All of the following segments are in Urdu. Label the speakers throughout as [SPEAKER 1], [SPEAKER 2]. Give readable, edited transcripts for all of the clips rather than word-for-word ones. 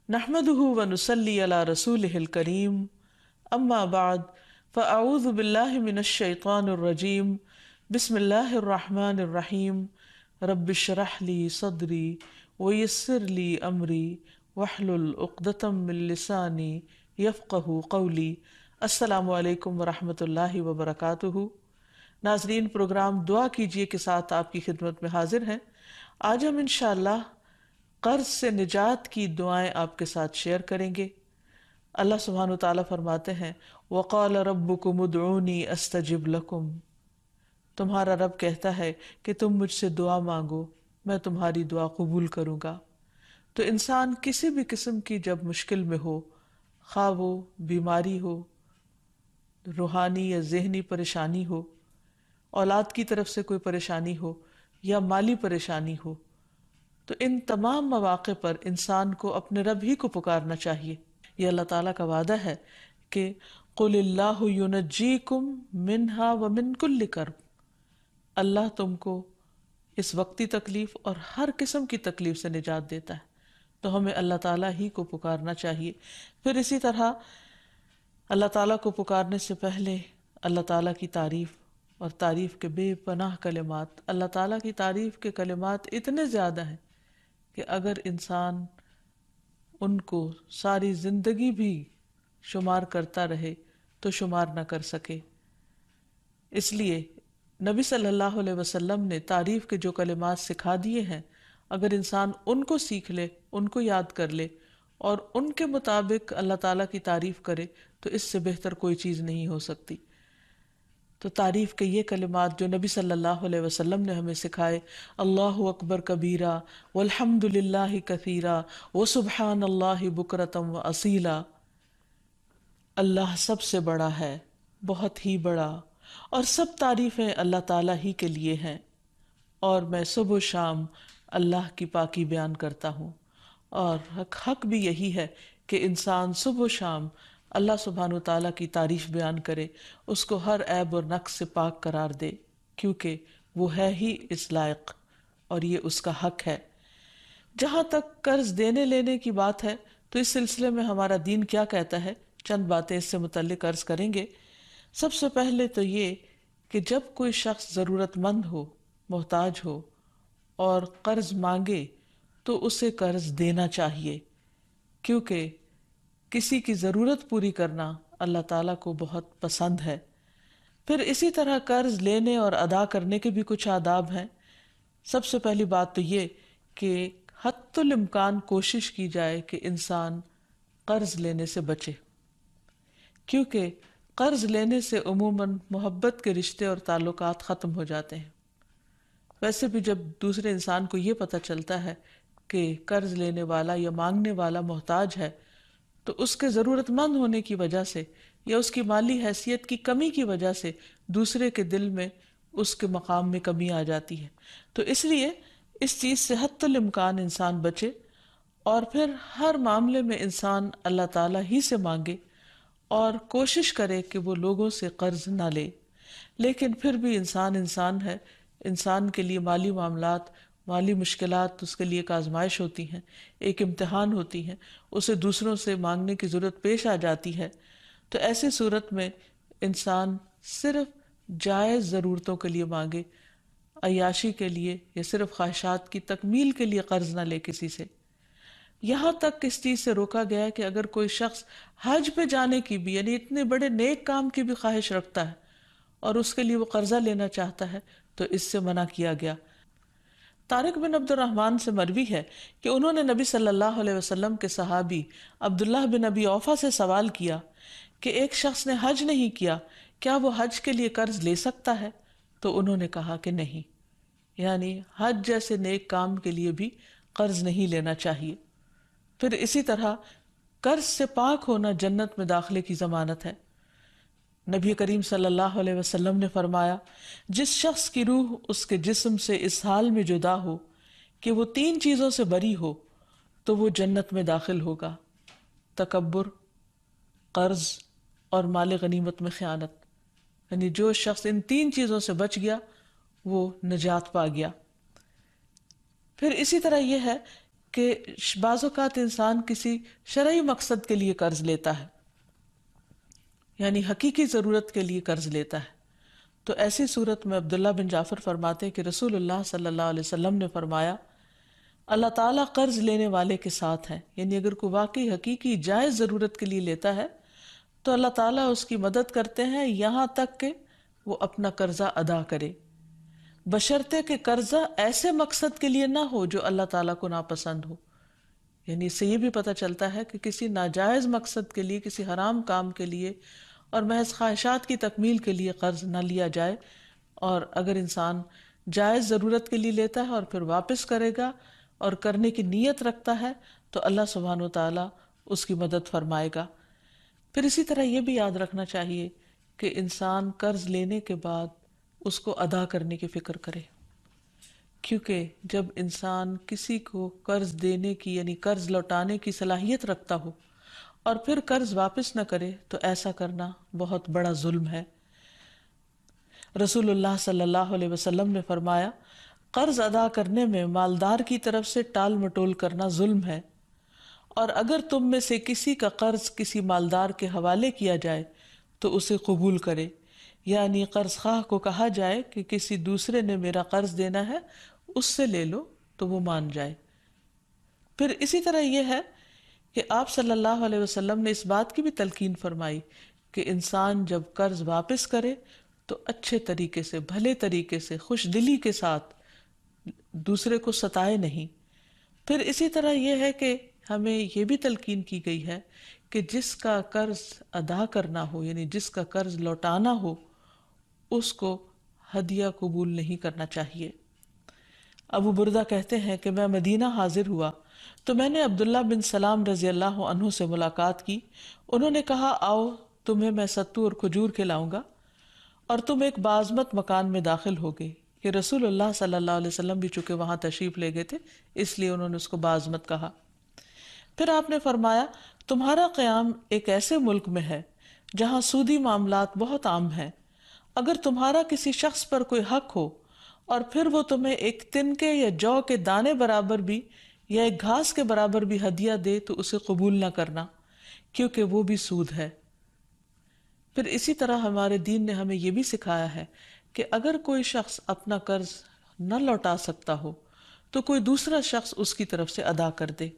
[SPEAKER 1] نحمده ونصلي على رسوله الكريم اما بعد فاعوذ بالله من الشيطان الرجيم بسم الله الرحمن الرحيم رب اشرح لي صدري ويسر لي امري واحلل عقدة من لساني يفقهوا قولي۔ السلام علیکم ورحمۃ اللہ وبرکاتہ۔ ناظرین، پروگرام دعا کیجئے کے ساتھ آپ کی خدمت میں حاضر ہیں۔ آج ہم انشاءاللہ قرض سے نجات کی دعائیں آپ کے ساتھ شیئر کریں گے۔ اللہ سبحانہ وتعالیٰ فرماتے ہیں وَقَالَ رَبُّكُمُ ادْعُونِي أَسْتَجِبْ لَكُمْ، تمہارا رب کہتا ہے کہ تم مجھ سے دعا مانگو، میں تمہاری دعا قبول کروں گا۔ تو انسان کسی بھی قسم کی جب مشکل میں ہو، خواہ وہ بیماری ہو، روحانی یا ذہنی پریشانی ہو، اولاد کی طرف سے کوئی پریشانی ہو یا مالی پریشانی ہو، تو ان تمام مواقع پر انسان کو اپنے رب ہی کو پکارنا چاہیے۔ یہ اللہ تعالیٰ کا وعدہ ہے کہ قُلِ اللَّهُ يُنَجِّيكُم مِّنْهَا وَمِن كُلِّ كَرْبٍ، اللہ تم کو اس وقتی تکلیف اور ہر قسم کی تکلیف سے نجات دیتا ہے، تو ہمیں اللہ تعالیٰ ہی کو پکارنا چاہیے۔ پھر اسی طرح اللہ تعالیٰ کو پکارنے سے پہلے اللہ تعالیٰ کی تعریف اور تعریف کے بے پناہ کلمات، اللہ تعالیٰ کی تعریف کے کلمات اتنے زیادہ ہیں کہ اگر انسان ان کو ساری زندگی بھی شمار کرتا رہے تو شمار نہ کر سکے۔ اس لیے نبی صلی اللہ علیہ وسلم نے تعریف کے جو کلمات سکھا دیے ہیں، اگر انسان ان کو سیکھ لے، ان کو یاد کر لے اور ان کے مطابق اللہ تعالیٰ کی تعریف کرے تو اس سے بہتر کوئی چیز نہیں ہو سکتی۔ تو تعریف کے یہ کلمات جو نبی صلی اللہ علیہ وسلم نے ہمیں سکھائے، اللہ اکبر کبیرہ والحمد للہ کثیرہ وسبحان اللہ بکرۃ واصیلا، اللہ سب سے بڑا ہے، بہت ہی بڑا، اور سب تعریفیں اللہ تعالیٰ ہی کے لیے ہیں، اور میں صبح و شام اللہ کی پاکی بیان کرتا ہوں۔ اور حق بھی یہی ہے کہ انسان صبح و شام اللہ سبحانہ و تعالیٰ کی تعریف بیان کرے، اس کو ہر عیب اور نقص سے پاک قرار دے، کیونکہ وہ ہے ہی اس لائق اور یہ اس کا حق ہے۔ جہاں تک قرض دینے لینے کی بات ہے تو اس سلسلے میں ہمارا دین کیا کہتا ہے، چند باتیں اس سے متعلق عرض کریں گے۔ سب سے پہلے تو یہ کہ جب کوئی شخص ضرورت مند ہو، محتاج ہو اور قرض مانگے تو اسے قرض دینا چاہیے، کیونکہ کسی کی ضرورت پوری کرنا اللہ تعالیٰ کو بہت پسند ہے۔ پھر اسی طرح قرض لینے اور ادا کرنے کے بھی کچھ آداب ہیں۔ سب سے پہلی بات تو یہ کہ حتی الامکان کوشش کی جائے کہ انسان قرض لینے سے بچے، کیونکہ قرض لینے سے عموماً محبت کے رشتے اور تعلقات ختم ہو جاتے ہیں۔ ویسے بھی جب دوسرے انسان کو یہ پتہ چلتا ہے کہ قرض لینے والا یا مانگنے والا محتاج ہے، تو اس کے ضرورت مند ہونے کی وجہ سے یا اس کی مالی حیثیت کی کمی کی وجہ سے دوسرے کے دل میں اس کے مقام میں کمی آ جاتی ہے۔ تو اس لیے اس چیز سے حتی الامکان انسان بچے، اور پھر ہر معاملے میں انسان اللہ تعالیٰ ہی سے مانگے اور کوشش کرے کہ وہ لوگوں سے قرض نہ لے۔ لیکن پھر بھی انسان ہے، انسان کے لیے مالی معاملات، مالی مشکلات اس کے لیے ایک آزمائش ہوتی ہیں، ایک امتحان ہوتی ہیں، اسے دوسروں سے مانگنے کی ضرورت پیش آ جاتی ہے۔ تو ایسی صورت میں انسان صرف جائز ضرورتوں کے لیے مانگے، عیاشی کے لیے یا صرف خواہشات کی تکمیل کے لیے قرض نہ لے کسی سے۔ یہاں تک اس چیز سے روکا گیا ہے کہ اگر کوئی شخص حج پہ جانے کی بھی، یعنی اتنے بڑے نیک کام کی بھی خواہش رکھتا ہے اور اس کے لیے وہ قرضہ لینا چاہتا ہے تو اس سے منع کیا گیا۔ طارق بن عبد الرحمن سے مروی ہے کہ انہوں نے نبی صلی اللہ علیہ وسلم کے صحابی عبداللہ بن ابی اوفا سے سوال کیا کہ ایک شخص نے حج نہیں کیا، کیا وہ حج کے لیے قرض لے سکتا ہے؟ تو انہوں نے کہا کہ نہیں، یعنی حج جیسے نیک کام کے لیے بھی قرض نہیں لینا چاہیے۔ پھر اسی طرح قرض سے پاک ہونا جنت میں داخلے کی ضمانت ہے۔ نبی کریم صلی اللہ علیہ وسلم نے فرمایا، جس شخص کی روح اس کے جسم سے اس حال میں جدا ہو کہ وہ 3 چیزوں سے بری ہو تو وہ جنت میں داخل ہوگا: تکبر، قرض اور مال غنیمت میں خیانت۔ یعنی جو شخص ان 3 چیزوں سے بچ گیا وہ نجات پا گیا۔ پھر اسی طرح یہ ہے کہ بعض اوقات انسان کسی شرعی مقصد کے لیے قرض لیتا ہے، یعنی حقیقی ضرورت کے لیے قرض لیتا ہے، تو ایسی صورت میں عبداللہ بن جعفر فرماتے ہیں کہ رسول اللہ صلی اللہ علیہ وسلم نے فرمایا اللہ تعالیٰ قرض لینے والے کے ساتھ ہے، یعنی اگر کوئی واقعی حقیقی جائز ضرورت کے لیے لیتا ہے تو اللہ تعالیٰ اس کی مدد کرتے ہیں یہاں تک کہ وہ اپنا قرضہ ادا کرے، بشرطے کہ قرضہ ایسے مقصد کے لیے نہ ہو جو اللہ تعالیٰ کو ناپسند ہو۔ یعنی اس سے یہ بھی پتہ چلتا ہے کہ کسی ناجائز مقصد کے لیے، کسی حرام کام کے لیے اور محض خواہشات کی تکمیل کے لیے قرض نہ لیا جائے، اور اگر انسان جائز ضرورت کے لیے لیتا ہے اور پھر واپس کرے گا اور کرنے کی نیت رکھتا ہے تو اللہ سبحانہ و تعالیٰ اس کی مدد فرمائے گا۔ پھر اسی طرح یہ بھی یاد رکھنا چاہیے کہ انسان قرض لینے کے بعد اس کو ادا کرنے کی فکر کرے، کیونکہ جب انسان کسی کو قرض دینے کی یعنی قرض لوٹانے کی صلاحیت رکھتا ہو اور پھر قرض واپس نہ کرے تو ایسا کرنا بہت بڑا ظلم ہے۔ رسول اللہ صلی اللہ علیہ وسلم نے فرمایا قرض ادا کرنے میں مالدار کی طرف سے ٹال مٹول کرنا ظلم ہے، اور اگر تم میں سے کسی کا قرض کسی مالدار کے حوالے کیا جائے تو اسے قبول کرے، یعنی قرض خواہ کو کہا جائے کہ کسی دوسرے نے میرا قرض دینا ہے اس سے لے لو تو وہ مان جائے۔ پھر اسی طرح یہ ہے کہ آپ صلی اللہ علیہ وسلم نے اس بات کی بھی تلقین فرمائی کہ انسان جب قرض واپس کرے تو اچھے طریقے سے، بھلے طریقے سے، خوش دلی کے ساتھ دوسرے کو ستائے نہیں۔ پھر اسی طرح یہ ہے کہ ہمیں یہ بھی تلقین کی گئی ہے کہ جس کا قرض ادا کرنا ہو یعنی جس کا قرض لوٹانا ہو اس کو ہدیہ قبول نہیں کرنا چاہیے۔ ابو بردہ کہتے ہیں کہ میں مدینہ حاضر ہوا تو میں نے عبداللہ بن سلام رضی اللہ عنہ سے ملاقات کی۔ انہوں نے کہا آؤ تمہیں میں ستو اور کھجور کھلاؤں گا اور تم ایک باعظمت مکان میں داخل ہو گئے، کہ رسول اللہ صلی اللہ علیہ وسلم بھی چونکہ وہاں تشریف لے گئے تھے اس لیے انہوں نے اس کو باعظمت کہا۔ پھر آپ نے فرمایا تمہارا قیام ایک ایسے ملک میں ہے جہاں سودی معاملات بہت عام ہیں، اگر تمہارا کسی شخص پر کوئی حق ہو اور پھر وہ تمہیں ایک تنکے یا جو کے دانے برابر بھی یا ایک گھاس کے برابر بھی ہدیہ دے تو اسے قبول نہ کرنا، کیونکہ وہ بھی سود ہے۔ پھر اسی طرح ہمارے دین نے ہمیں یہ بھی سکھایا ہے کہ اگر کوئی شخص اپنا قرض نہ لوٹا سکتا ہو تو کوئی دوسرا شخص اس کی طرف سے ادا کر دے،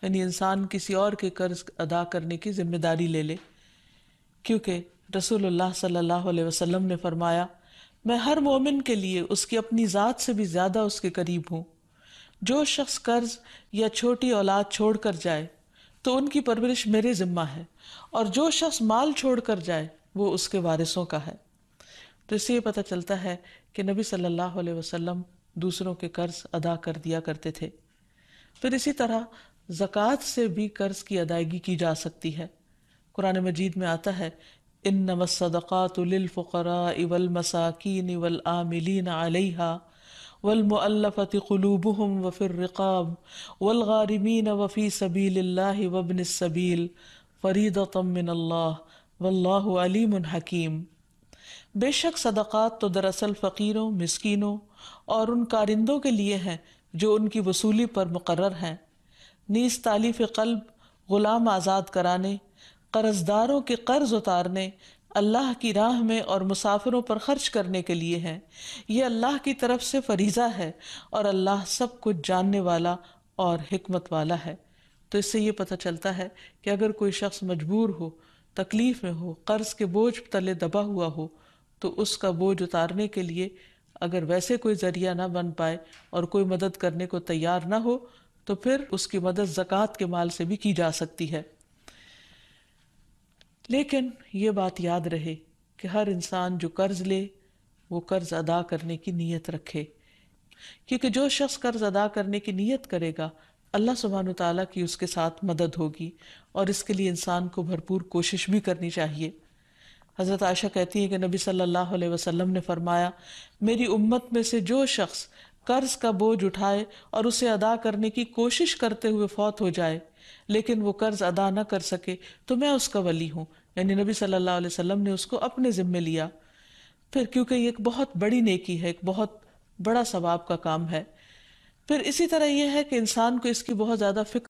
[SPEAKER 1] یعنی انسان کسی اور کے قرض ادا کرنے کی ذمہ داری لے لے، کیونکہ رسول اللہ صلی اللہ علیہ وسلم نے فرمایا میں ہر مومن کے لیے اس کی اپنی ذات سے بھی زیادہ اس کے قریب ہوں۔ جو شخص قرض یا چھوٹی اولاد چھوڑ کر جائے تو ان کی پرورش میرے ذمہ ہے، اور جو شخص مال چھوڑ کر جائے وہ اس کے وارثوں کا ہے۔ تو اس سے یہ پتہ چلتا ہے کہ نبی صلی اللہ علیہ وسلم دوسروں کے قرض ادا کر دیا کرتے تھے۔ پھر اسی طرح زکوٰۃ سے بھی قرض کی ادائیگی کی جا سکتی ہے۔ قرآن مجید میں آتا ہے انما الصدقات للفقراء والمساکین والعاملین علیہا والمؤلفة قلوبهم وفي الرقاب والغارمین وفی سبیل اللہ وابن السبیل فریضۃ من اللہ واللہ علیم حکیم۔ بے شک صدقات تو دراصل فقیروں، مسکینوں اور ان کارندوں کے لیے ہیں جو ان کی وصولی پر مقرر ہیں، نیز تالیف قلب، غلام آزاد کرانے، قرض داروں کے قرض اتارنے، اللہ کی راہ میں اور مسافروں پر خرچ کرنے کے لیے ہیں۔ یہ اللہ کی طرف سے فریضہ ہے اور اللہ سب کچھ جاننے والا اور حکمت والا ہے۔ تو اس سے یہ پتہ چلتا ہے کہ اگر کوئی شخص مجبور ہو، تکلیف میں ہو، قرض کے بوجھ تلے دبا ہوا ہو تو اس کا بوجھ اتارنے کے لیے اگر ویسے کوئی ذریعہ نہ بن پائے اور کوئی مدد کرنے کو تیار نہ ہو تو پھر اس کی مدد زکوٰۃ کے مال سے بھی کی جا سکتی ہے۔ لیکن یہ بات یاد رہے کہ ہر انسان جو قرض لے وہ قرض ادا کرنے کی نیت رکھے، کیونکہ جو شخص قرض ادا کرنے کی نیت کرے گا اللہ سبحانہ تعالیٰ کی اس کے ساتھ مدد ہوگی، اور اس کے لیے انسان کو بھرپور کوشش بھی کرنی چاہیے۔ حضرت عائشہ کہتی ہیں کہ نبی صلی اللہ علیہ وسلم نے فرمایا میری امت میں سے جو شخص قرض کا بوجھ اٹھائے اور اسے ادا کرنے کی کوشش کرتے ہوئے فوت ہو جائے لیکن وہ قرض ادا نہ کر سکے تو میں اس کا ولی ہوں، یعنی نبی صلی اللہ علیہ وسلم نے اس کو اپنے ذمے لیا۔ پھر کیونکہ یہ ایک بہت بڑی نیکی ہے، ایک بہت بڑا ثواب کا کام ہے، پھر اسی طرح یہ ہے کہ انسان کو اس کی بہت زیادہ فکر